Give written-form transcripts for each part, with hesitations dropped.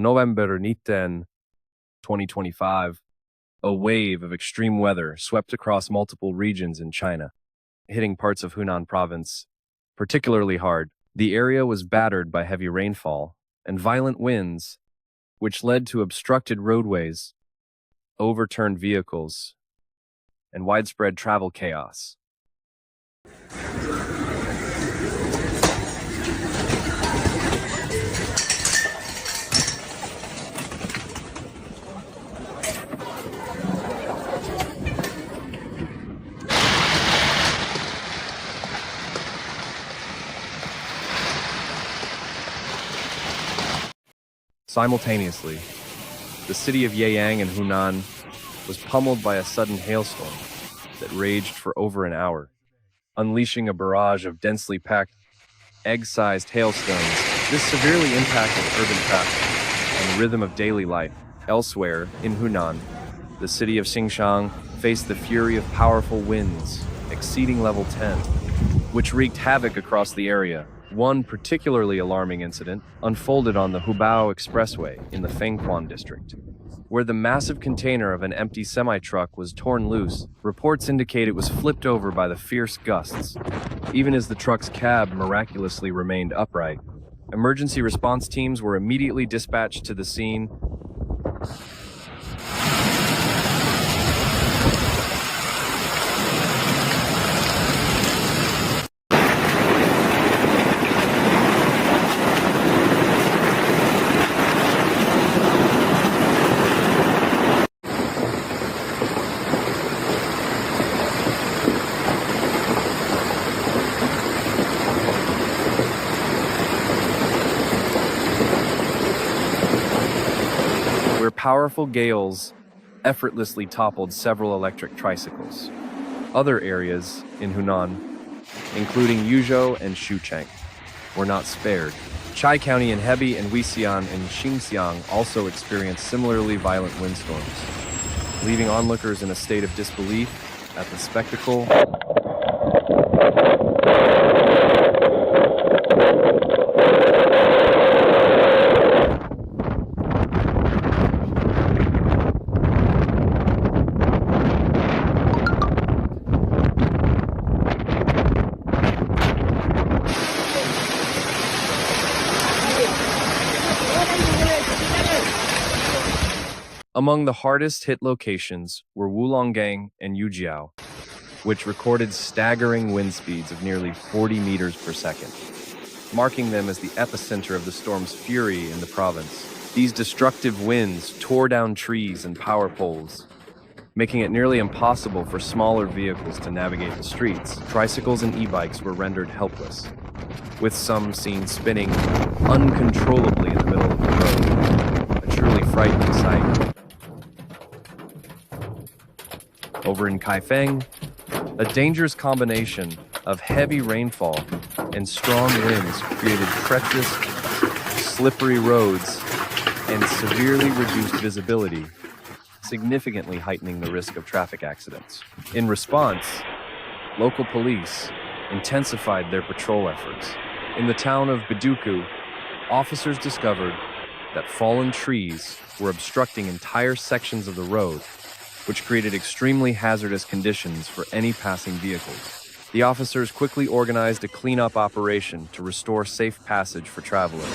November 19, 2025, a wave of extreme weather swept across multiple regions in China, hitting parts of Hunan province particularly hard. The area was battered by heavy rainfall and violent winds, which led to obstructed roadways, overturned vehicles, and widespread travel chaos. Simultaneously, the city of Yeyang in Hunan was pummeled by a sudden hailstorm that raged for over an hour, unleashing a barrage of densely packed, egg-sized hailstones. This severely impacted urban traffic and the rhythm of daily life. Elsewhere, in Hunan, the city of Xinxiang faced the fury of powerful winds exceeding level 10, which wreaked havoc across the area. One particularly alarming incident unfolded on the Hubao Expressway in the Fengquan district, where the massive container of an empty semi-truck was torn loose. Reports indicate it was flipped over by the fierce gusts, even as the truck's cab miraculously remained upright. Emergency response teams were immediately dispatched to the scene. Where powerful gales effortlessly toppled several electric tricycles. Other areas in Hunan, including Yuzhou and Shucheng, were not spared. Chai County in Hebei and Wuxian in Xinjiang also experienced similarly violent windstorms, leaving onlookers in a state of disbelief at the spectacle. Among the hardest hit locations were Wulonggang and Yujiao, which recorded staggering wind speeds of nearly 40 meters per second, marking them as the epicenter of the storm's fury in the province. These destructive winds tore down trees and power poles, making it nearly impossible for smaller vehicles to navigate the streets. Tricycles and e-bikes were rendered helpless, with some seen spinning uncontrollably in the middle of the road, a truly frightening sight. Over in Kaifeng, a dangerous combination of heavy rainfall and strong winds created treacherous, slippery roads and severely reduced visibility, significantly heightening the risk of traffic accidents. In response, local police intensified their patrol efforts. In the town of Biduku, officers discovered that fallen trees were obstructing entire sections of the road, which created extremely hazardous conditions for any passing vehicles. The officers quickly organized a cleanup operation to restore safe passage for travelers.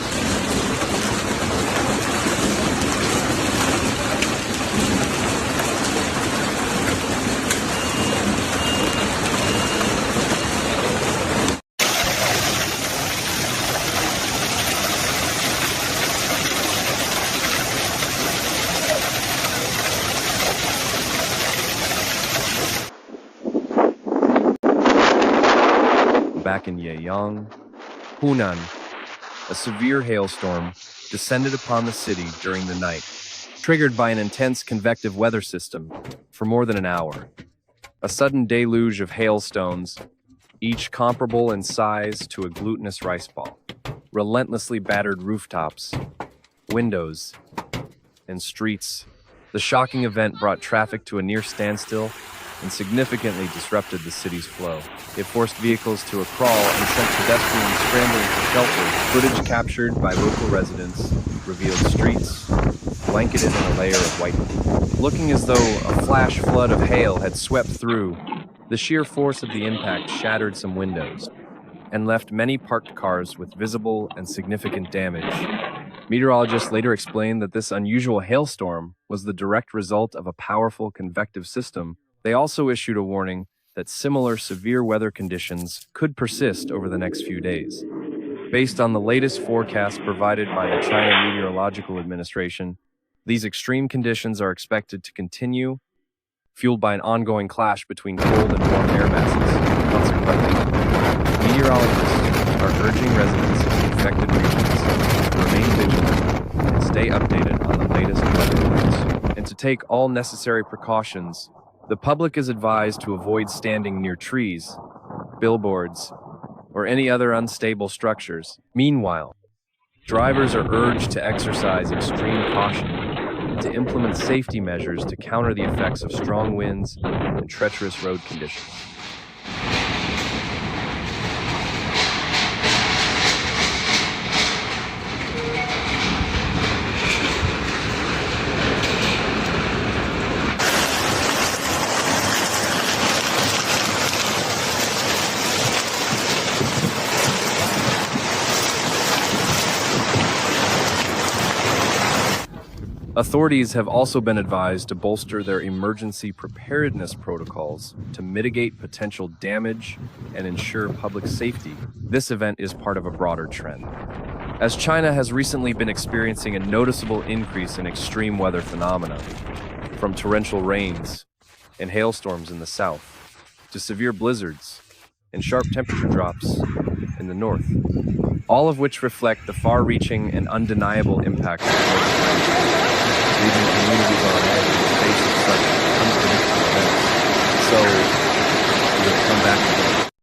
Back in Yeyang, Hunan, a severe hailstorm descended upon the city during the night, triggered by an intense convective weather system for more than an hour. A sudden deluge of hailstones, each comparable in size to a glutinous rice ball, relentlessly battered rooftops, windows, and streets. The shocking event brought traffic to a near standstill and significantly disrupted the city's flow. It forced vehicles to a crawl and sent pedestrians scrambling for shelter. Footage captured by local residents revealed streets blanketed in a layer of white, looking as though a flash flood of hail had swept through. The sheer force of the impact shattered some windows and left many parked cars with visible and significant damage. Meteorologists later explained that this unusual hailstorm was the direct result of a powerful convective system. They also issued a warning that similar severe weather conditions could persist over the next few days. Based on the latest forecast provided by the China Meteorological Administration, these extreme conditions are expected to continue, fueled by an ongoing clash between cold and warm air masses. Consequently, meteorologists are urging residents of the affected regions to remain vigilant and stay updated on the latest weather alerts, and to take all necessary precautions. The public is advised to avoid standing near trees, billboards, or any other unstable structures. Meanwhile, drivers are urged to exercise extreme caution and to implement safety measures to counter the effects of strong winds and treacherous road conditions. Authorities have also been advised to bolster their emergency preparedness protocols to mitigate potential damage and ensure public safety. This event is part of a broader trend, as China has recently been experiencing a noticeable increase in extreme weather phenomena, from torrential rains and hailstorms in the south to severe blizzards and sharp temperature drops in the north, all of which reflect the far-reaching and undeniable impact of climate change. Leaving communities on